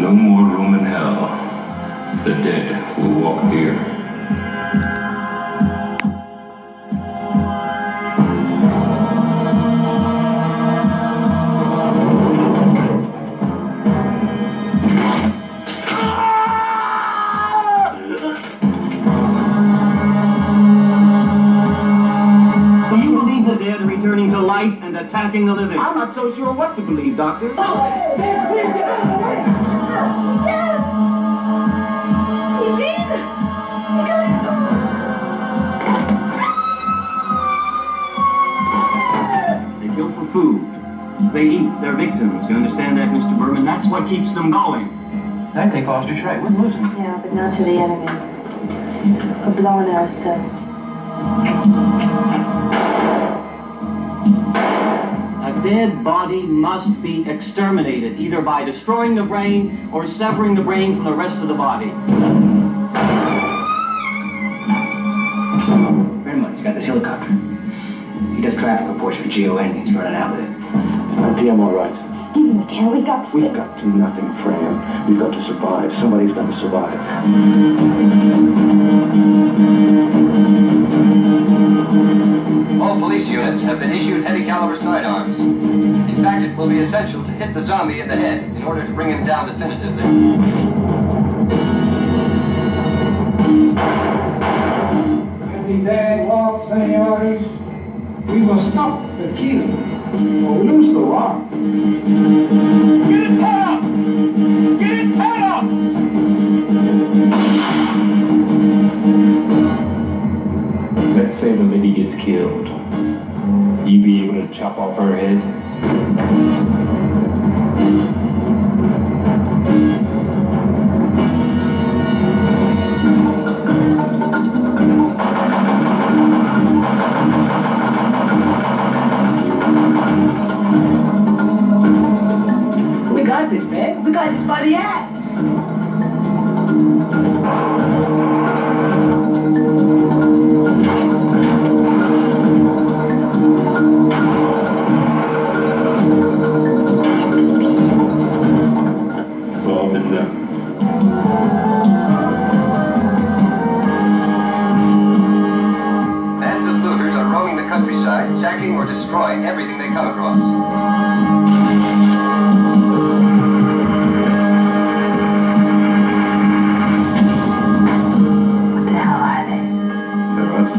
no more room in hell. The dead will walk here. And attacking the living. I'm not so sure what to believe, Doctor. They kill for food. They eat their victims. You understand that, Mr. Berman? That's what keeps them going. I think Foster's right. We're losing. Yeah, but not to the enemy. We're blowing ourselves. A dead body must be exterminated, either by destroying the brain or severing the brain from the rest of the body. Very much. He's got this helicopter. He does traffic reports for GON. He's running out with it. PM, all right. Excuse me, Ken, we've got to do nothing, Fran. We've got to survive. Somebody's got to survive. All police units have been issued heavy caliber sidearms. In fact, it will be essential to hit the zombie in the head in order to bring him down definitively. Every day walks, senores. We must stop the kill or lose the rock. Get his head up! Get his head up! Let's say the lady gets killed. You be able to chop off her head? We got this, man. We got this by the ass. It's all been done. Bands of looters are roaming the countryside, sacking or destroying everything they come across.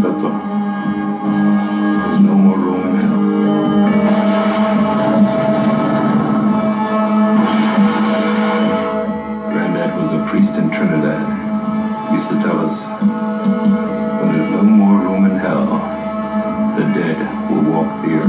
That's all. There's no more room in hell. Granddad was a priest in Trinidad. He used to tell us, when there's no more room in hell, the dead will walk here.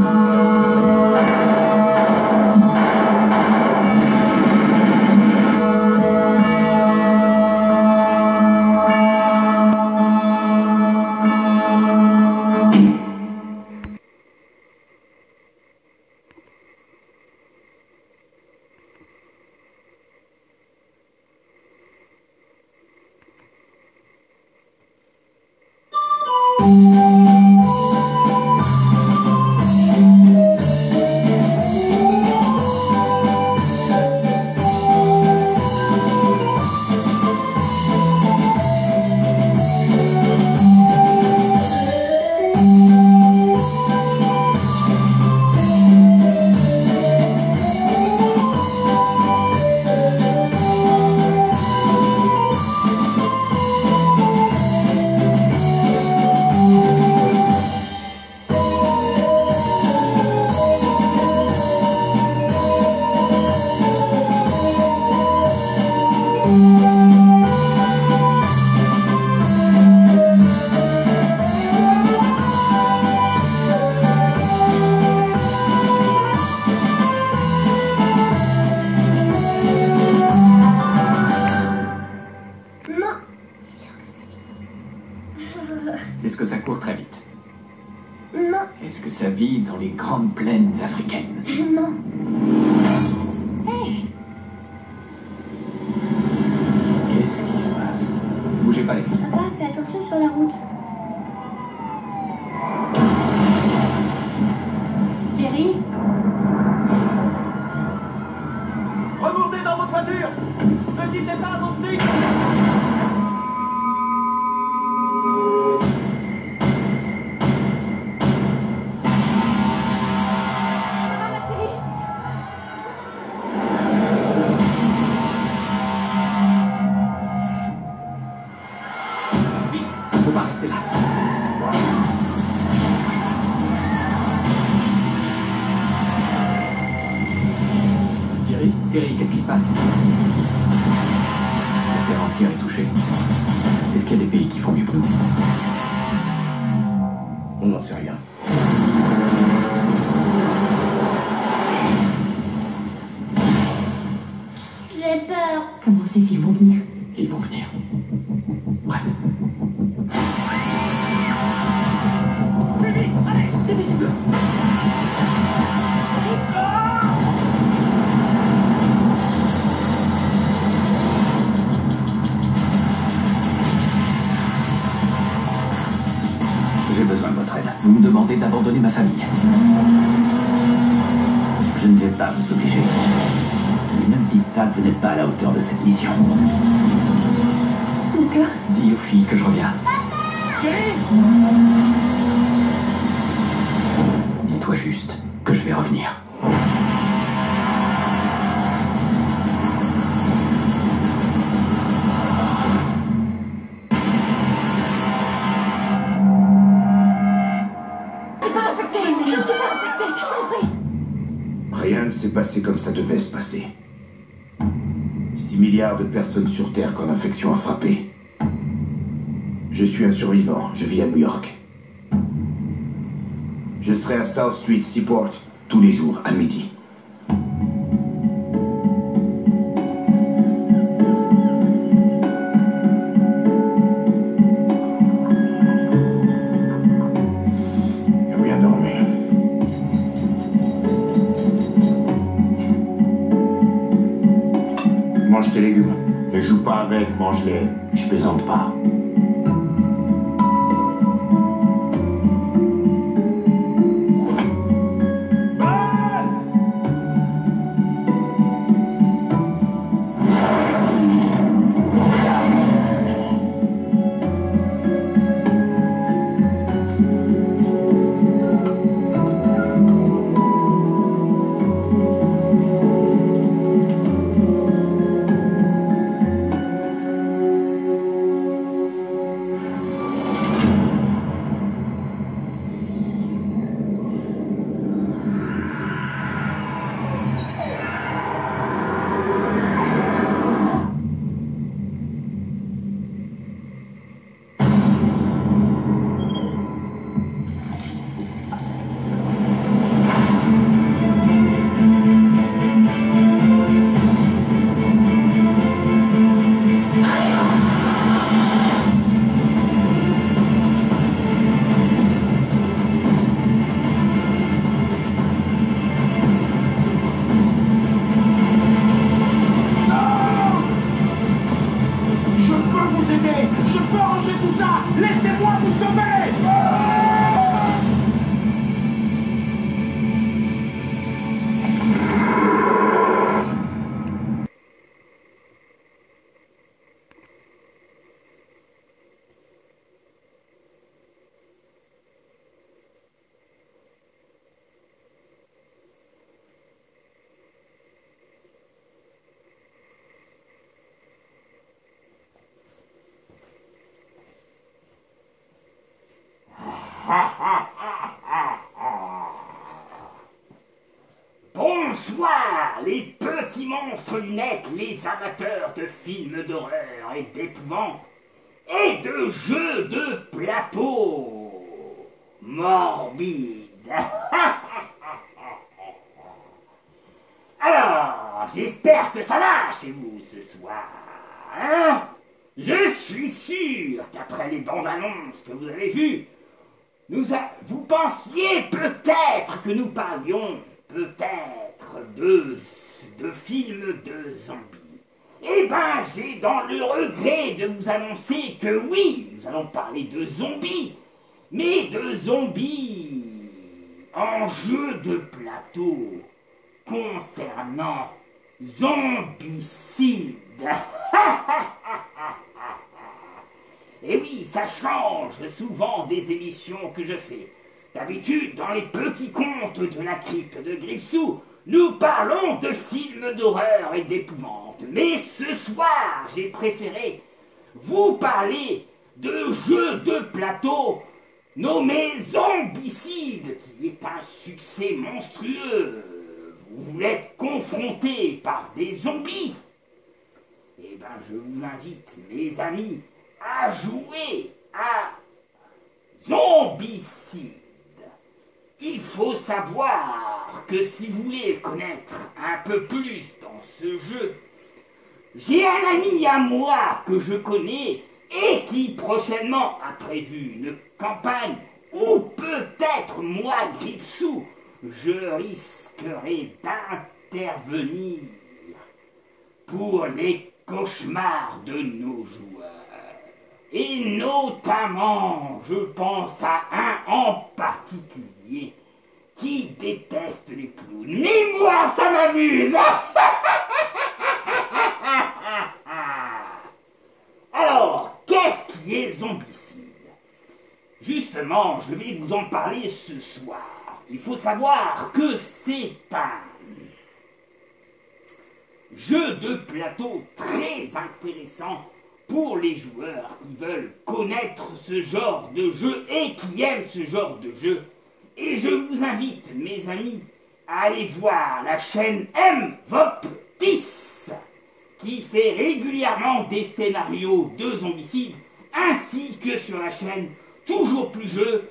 Est-ce que ça court très vite? Non. Est-ce que ça vit dans les grandes plaines africaines? Non. Hey. Qu'est-ce qui se passe? Bougez pas les filles. Papa, fais attention sur la route. Jerry? Remontez dans votre voiture! n'hésitez pas à m'emmener. Terry, qu'est-ce qui se passe? La terre entière est touchée. Est-ce qu'il y a des pays qui font mieux que nous? On n'en sait rien. J'ai peur. Comment c'est s'ils vont venir? Ils vont venir. Prête. Plus vite, allez. Dépêchez-vous. J'ai besoin de votre aide. Vous me demandez d'abandonner ma famille. Je ne vais pas vous obliger. Mais ne me dites pas que vous n'êtes pas à la hauteur de cette mission. D'accord. Dis aux filles que je reviens. Dis-toi juste que je vais revenir. Rien ne s'est passé comme ça devait se passer. 6 milliards de personnes sur Terre quand l'infection a frappé. Je suis un survivant, je vis à New York. Je serai à South Street Seaport tous les jours à midi. J'ai bien dormi. Mange tes légumes. Ne joue pas avec, mange-les. Je plaisante pas. Bonsoir, les petits monstres lunettes, les amateurs de films d'horreur et d'épouvante, et de jeux de plateau morbides. Alors, j'espère que ça va chez vous ce soir, hein? Je suis sûr qu'après les bandes annonces que vous avez vues, vous pensiez peut-être que nous parlions peut-être de films de zombies. Eh ben, j'ai dans le regret de vous annoncer que oui, nous allons parler de zombies, mais de zombies en jeu de plateau concernant Zombicide. ça change souvent des émissions que je fais. D'habitude, dans les petits contes de la crypte de Gripsou, nous parlons de films d'horreur et d'épouvante. Mais ce soir, j'ai préféré vous parler de jeux de plateau nommé Zombicide, qui est un succès monstrueux. Vous êtes confrontés par des zombies. Eh ben, je vous invite, mes amis, à jouer à Zombicide. Il faut savoir que si vous voulez connaître un peu plus dans ce jeu, j'ai un ami à moi que je connais et qui prochainement a prévu une campagne où peut-être moi, Gripsou, je risquerai d'intervenir pour les cauchemars de nos joueurs. Et notamment, je pense à un en particulier qui déteste les clowns. Mais moi, ça m'amuse. Alors, qu'est-ce qui est Zombicide? Justement, je vais vous en parler ce soir. Il faut savoir que c'est un jeu de plateau très intéressant pour les joueurs qui veulent connaître ce genre de jeu et qui aiment ce genre de jeu. Et je vous invite, mes amis, à aller voir la chaîne MVOP10 qui fait régulièrement des scénarios de Zombicide, ainsi que sur la chaîne Toujours Plus Jeu.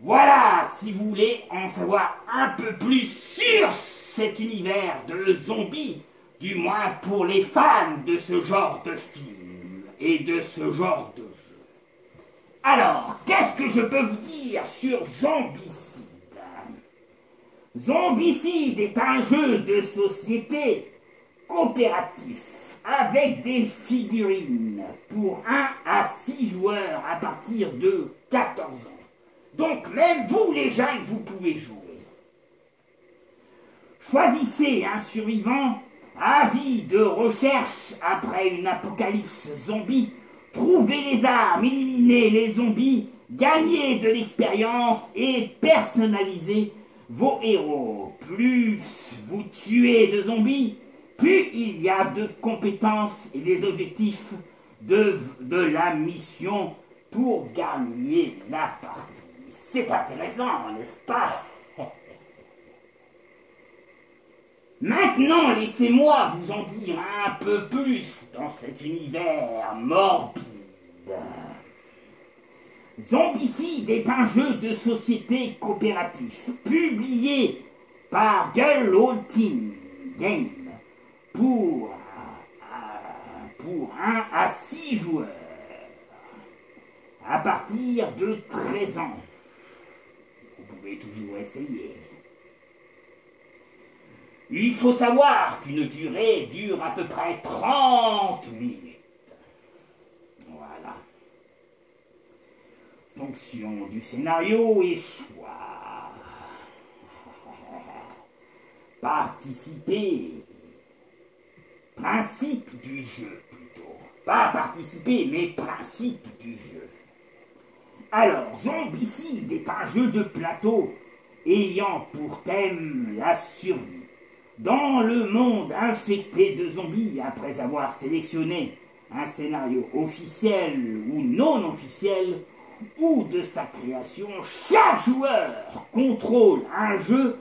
Voilà, si vous voulez en savoir un peu plus sur cet univers de zombies, du moins pour les fans de ce genre de film et de ce genre de jeu. Alors, qu'est-ce que je peux vous dire sur Zombicide? Zombicide est un jeu de société coopératif avec des figurines pour 1 à 6 joueurs à partir de 14 ans. Donc même vous les jeunes, vous pouvez jouer. Choisissez un survivant, avis de recherche après une apocalypse zombie, trouvez les armes, éliminez les zombies, gagnez de l'expérience et personnalisez vos héros. Plus vous tuez de zombies, plus il y a de compétences et des objectifs de la mission pour gagner la partie. C'est intéressant, n'est-ce pas? Maintenant, laissez-moi vous en dire un peu plus dans cet univers morbide. Zombicide est un jeu de société coopératif publié par Girl Old Team Game pour 1 à 6 joueurs à partir de 13 ans. Vous pouvez toujours essayer. Il faut savoir qu'une durée dure à peu près 30 minutes. Voilà. Fonction du scénario et choix. Participer. Principe du jeu plutôt. Pas participer, mais principe du jeu. Alors, Zombicide est un jeu de plateau ayant pour thème la survie. Dans le monde infecté de zombies, après avoir sélectionné un scénario officiel ou non officiel, ou de sa création, chaque joueur contrôle un jeu,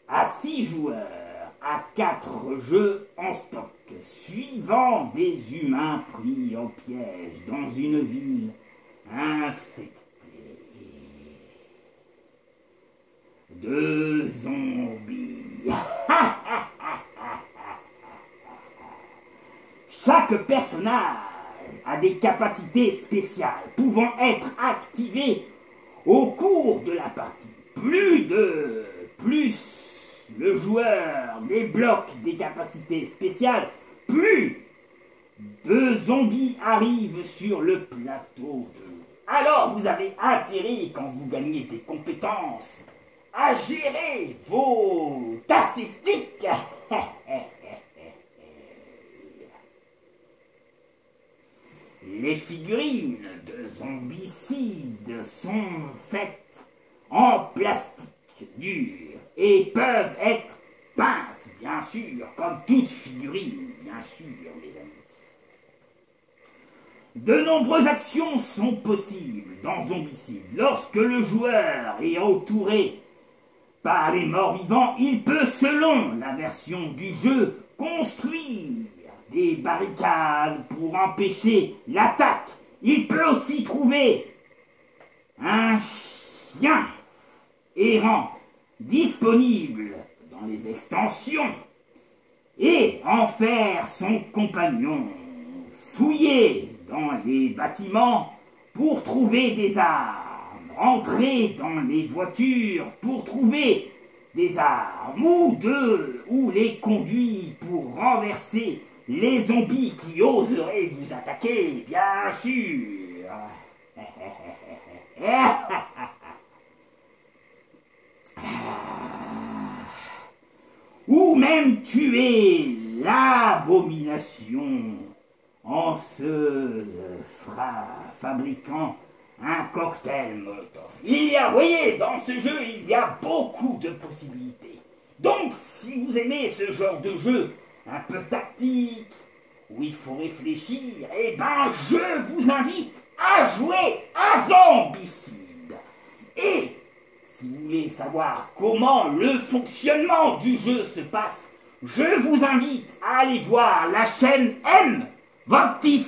à 6 joueurs, à 4 jeux en stock, suivant des humains pris en piège dans une ville infectée de zombies. Chaque personnage a des capacités spéciales pouvant être activées au cours de la partie. Plus le joueur débloque des capacités spéciales, plus de zombies arrivent sur le plateau de jeu. Alors vous avez intérêt, quand vous gagnez des compétences, à gérer vos statistiques. figurines de zombicides sont faites en plastique dur et peuvent être peintes, bien sûr, comme toute figurine, bien sûr, mes amis. De nombreuses actions sont possibles dans Zombicide. Lorsque le joueur est entouré par les morts-vivants, il peut, selon la version du jeu, construire des barricades pour empêcher l'attaque. Il peut aussi trouver un chien errant disponible dans les extensions et en faire son compagnon. Fouiller dans les bâtiments pour trouver des armes, entrer dans les voitures pour trouver des armes ou les conduits pour renverser les zombies qui oseraient vous attaquer, bien sûr. Ou même tuer l'abomination en se fabriquant un cocktail Molotov. Vous voyez, dans ce jeu, il y a beaucoup de possibilités. Donc, si vous aimez ce genre de jeu un peu tactique, où il faut réfléchir, eh ben, je vous invite à jouer à Zombicide. Et, si vous voulez savoir comment le fonctionnement du jeu se passe, je vous invite à aller voir la chaîne Voltis,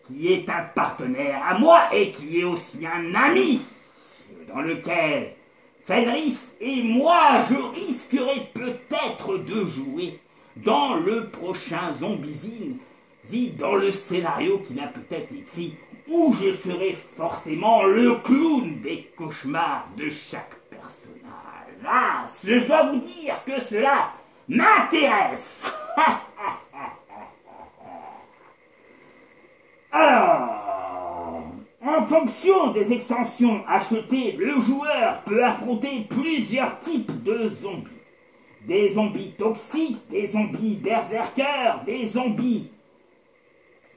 qui est un partenaire à moi et qui est aussi un ami, dans lequel Fenris et moi, je risquerai peut-être de jouer dans le prochain Zombicide, dans le scénario qu'il a peut-être écrit, où je serai forcément le clown des cauchemars de chaque personnage. Ah, je dois vous dire que cela m'intéresse. Alors, en fonction des extensions achetées, le joueur peut affronter plusieurs types de zombies. Des zombies toxiques, des zombies berserkers, des zombies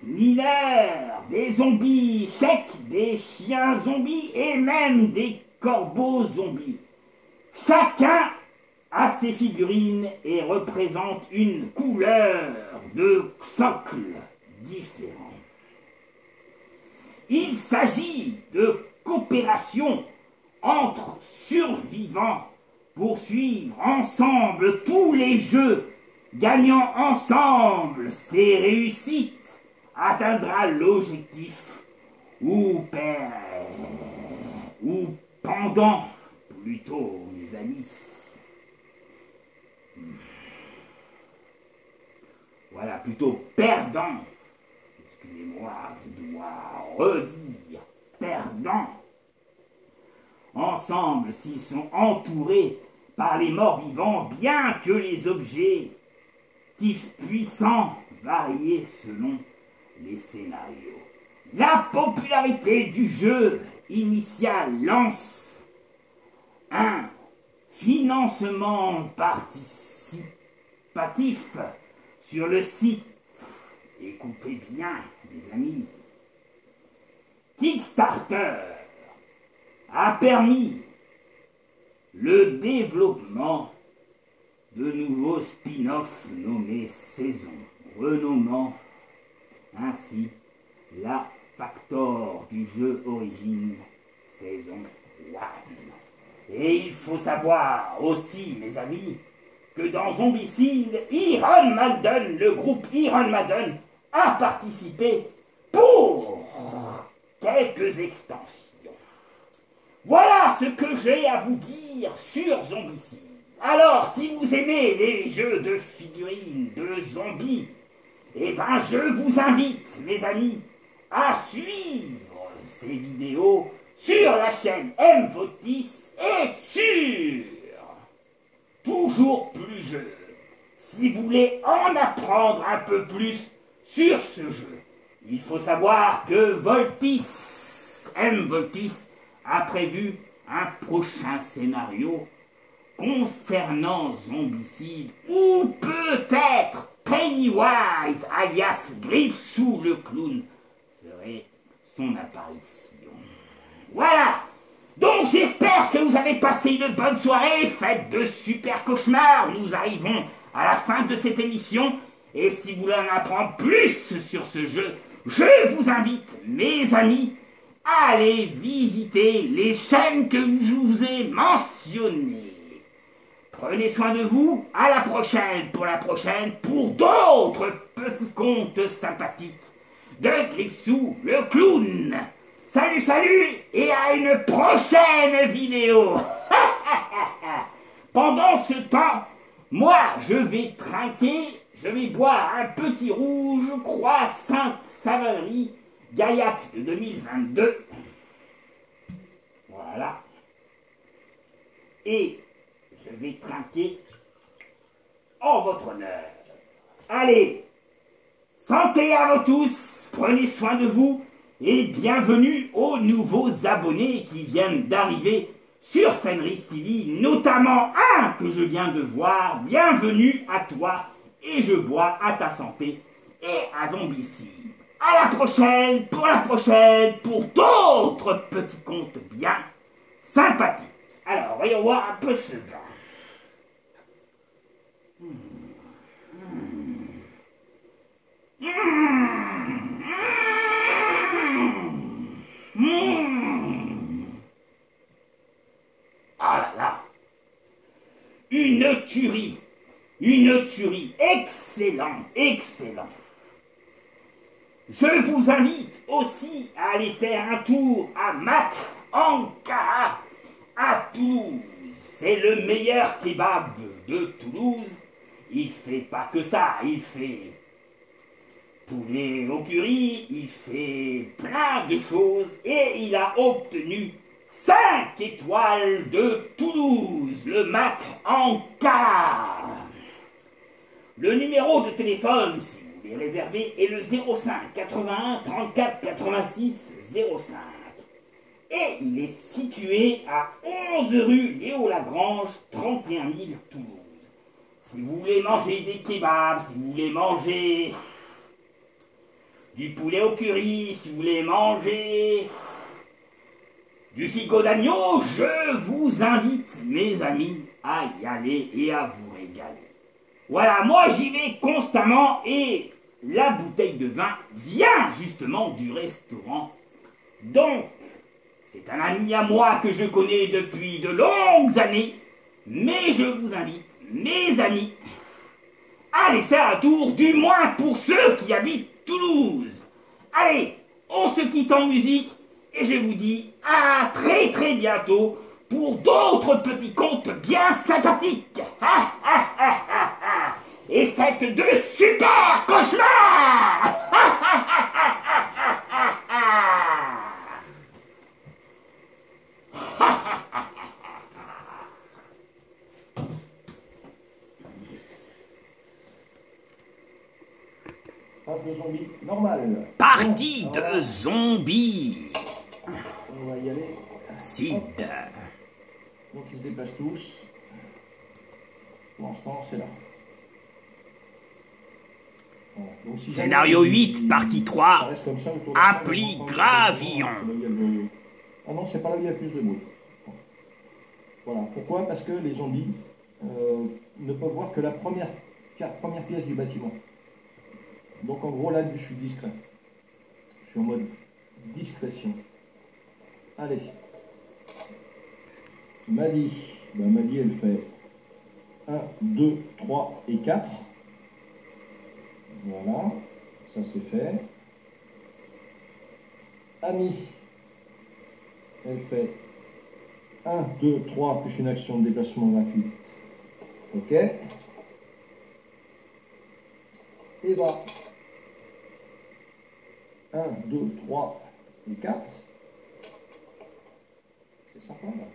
mineurs, des zombies chèques, des chiens zombies et même des corbeaux zombies. Chacun a ses figurines et représente une couleur de socle différente. Il s'agit de coopération entre survivants pour suivre ensemble tous les jeux. Gagnant ensemble ses réussites atteindra l'objectif ou pendant, plutôt, mes amis. Voilà, plutôt perdant. Excusez-moi, je dois redire perdant. Ensemble, s'ils sont entourés par les morts-vivants, bien que les objectifs puissants varient selon les scénarios. La popularité du jeu initial lance un financement participatif sur le site. Écoutez bien, mes amis. Kickstarter a permis le développement de nouveaux spin-offs nommés Saison, renommant ainsi la Factor du jeu Origine Saison 1. Et il faut savoir aussi, mes amis, que dans Zombicide, Iron Maiden, le groupe Iron Maiden, a participé pour quelques extensions. Voilà ce que j'ai à vous dire sur Zombicide. Alors, si vous aimez les jeux de figurines, de zombies, eh ben je vous invite, mes amis, à suivre ces vidéos sur la chaîne Voltis et sur Toujours Plus Jeu. Si vous voulez en apprendre un peu plus sur ce jeu, il faut savoir que Voltis a prévu un prochain scénario concernant Zombicide, ou peut-être Pennywise alias Gripsou le clown sera son apparition. Voilà. Donc j'espère que vous avez passé une bonne soirée, faites de super cauchemars. Nous arrivons à la fin de cette émission. Et si vous voulez en apprendre plus sur ce jeu, je vous invite, mes amis, à aller visiter les chaînes que je vous ai mentionnées. Prenez soin de vous, à la prochaine pour d'autres petits contes sympathiques de Gripsou le clown. Salut, salut, et à une prochaine vidéo. Pendant ce temps, moi je vais trinquer, je vais boire un petit rouge Croix Sainte-Savalerie Gaillac de 2022. Voilà. Et je vais trinquer en votre honneur. Allez, santé à vous tous, prenez soin de vous et bienvenue aux nouveaux abonnés qui viennent d'arriver sur Fenris TV, notamment un que je viens de voir. Bienvenue à toi et je bois à ta santé et à Zombicide. À la prochaine pour d'autres petits contes bien sympathiques. Alors, voyons voir un peu ce vin. Ah là là, une tuerie, excellent. Je vous invite aussi à aller faire un tour à Mac Ankara à Toulouse. C'est le meilleur kebab de Toulouse. Il fait pas que ça, il fait poulet au curry, il fait plein de choses et il a obtenu 5 étoiles de Toulouse, le Mac Ankara. Le numéro de téléphone, si vous voulez réserver, est le 05 81 34 86 05. Et il est situé à 11 rue Léo Lagrange, 31 000 Toulouse. Si vous voulez manger des kebabs, si vous voulez manger du poulet au curry, si vous voulez manger du figot d'agneau, je vous invite, mes amis, à y aller et à vous régaler. Voilà, moi j'y vais constamment et la bouteille de vin vient justement du restaurant. Donc, c'est un ami à moi que je connais depuis de longues années, mais je vous invite, mes amis, à aller faire un tour, du moins pour ceux qui habitent Toulouse. Allez, on se quitte en musique et je vous dis à très très bientôt pour d'autres petits contes bien sympathiques. Et faites de super cauchemars. De zombies, normal. Partie de zombies. On va y aller. Sid. Donc ils se déplacent tous. Pour l'instant, c'est là. Voilà. Donc, si Scénario 8, partie 3. Comme ça, Appli Gravillon. Ah non, c'est pas là où il y a plus de bruit. Voilà. Pourquoi? Parce que les zombies ne peuvent voir que la première pièce du bâtiment. Donc en gros là je suis discret. Je suis en mode discrétion. Allez. Mali. Ben, Mali elle fait 1, 2, 3 et 4. Voilà. Ça c'est fait. Ami. Elle fait 1, 2, 3 plus une action de déplacement gratuite. Ok. Et bah. 1, 2, 3 et 4. C'est sympa là.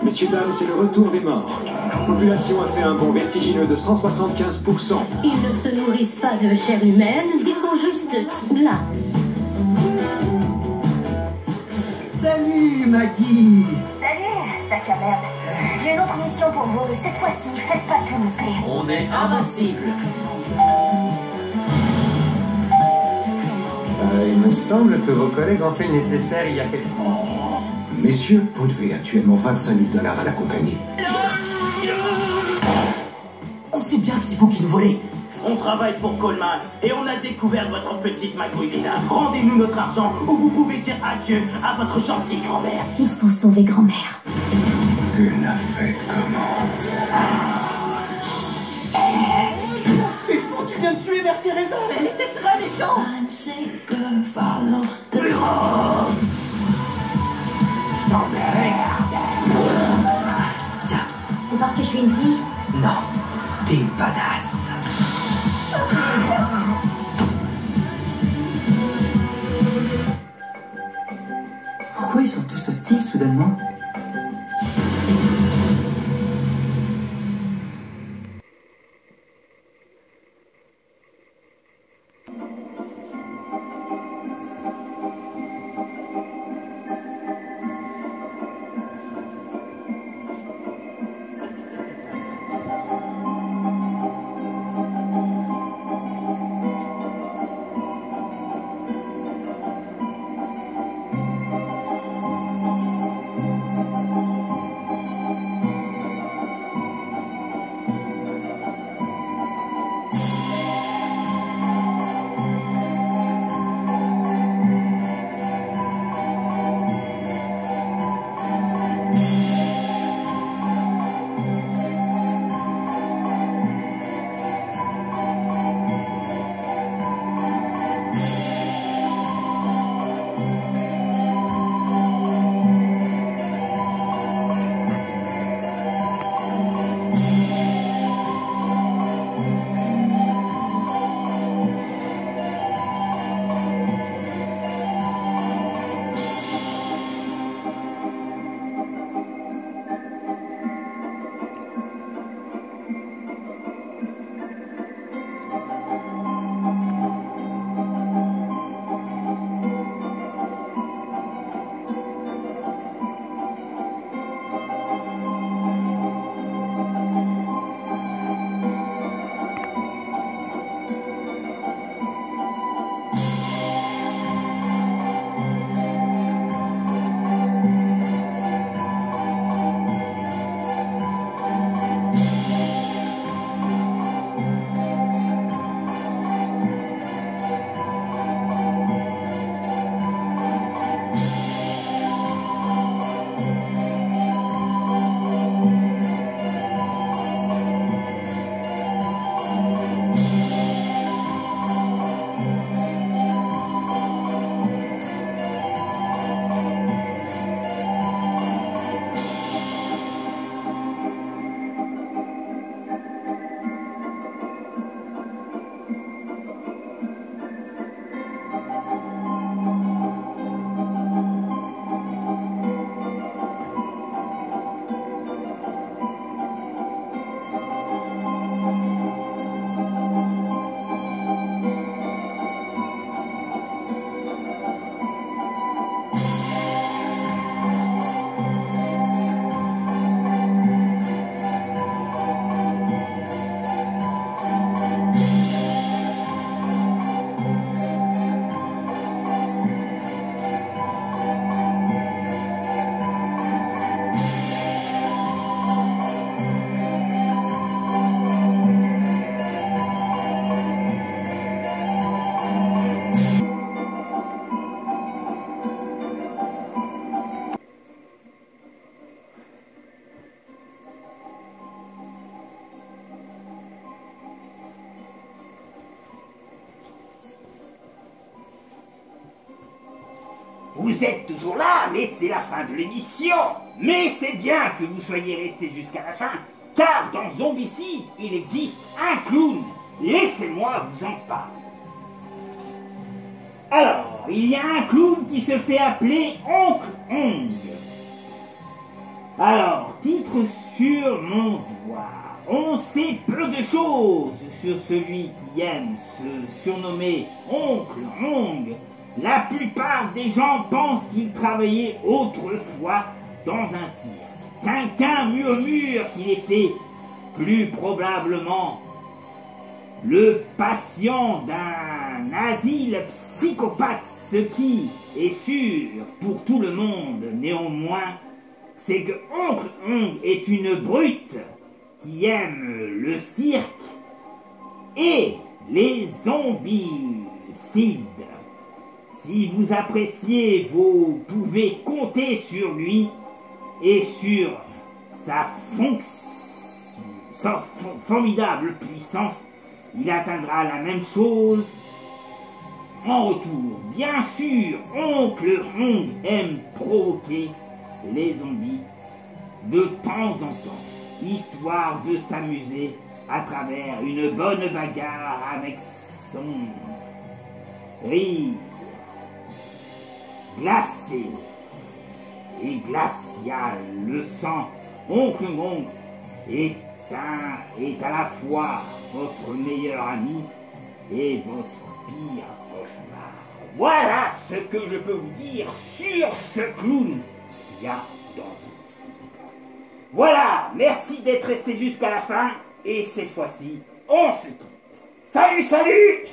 Messieurs, dames, c'est le retour des morts. La population a fait un bond vertigineux de 175%. Ils ne se nourrissent pas de chair humaine, ils sont juste là. Salut Maggie. Salut, ça la merde. J'ai une autre mission pour vous, et cette fois-ci, faites pas tout louper. On est invincible. Il me semble que vos collègues ont fait le nécessaire il y a quelques temps. Messieurs, vous devez actuellement 25 000 $ à la compagnie. On sait bien que c'est vous qui nous volez. On travaille pour Coleman et on a découvert votre petite magouillina. Rendez-nous notre argent ou vous pouvez dire adieu à votre gentille grand-mère. Il faut sauver grand-mère. Que la fête commence. Il faut que tu viennes tuer Mère Teresa. Elle était très méchante. C'est parce que je suis une fille? Non, t'es une badass. Pourquoi ils sont tous hostiles soudainement? Vous êtes toujours là, mais c'est la fin de l'émission. Mais c'est bien que vous soyez restés jusqu'à la fin, car dans Zombicide, il existe un clown. Laissez-moi vous en parler. Alors, il y a un clown qui se fait appeler Oncle Ong. Alors, titre sur mon doigt. On sait peu de choses sur celui qui aime se surnommer Oncle Ong. La plupart des gens pensent qu'il travaillait autrefois dans un cirque. Quelqu'un murmure qu'il était plus probablement le patient d'un asile psychopathe. Ce qui est sûr pour tout le monde, néanmoins, c'est que Oncle Hong est une brute qui aime le cirque et les zombicides. Si vous appréciez, vous pouvez compter sur lui et sur sa formidable puissance. Il atteindra la même chose en retour. Bien sûr, Oncle Hong aime provoquer les zombies de temps en temps, histoire de s'amuser à travers une bonne bagarre avec son rire glacé et glacial. Le sang, Oncle Hong est à la fois votre meilleur ami et votre pire cauchemar. Voilà ce que je peux vous dire sur ce clown qu'il y a dans ce site. Voilà, merci d'être resté jusqu'à la fin, et cette fois-ci, on se quitte. Salut, salut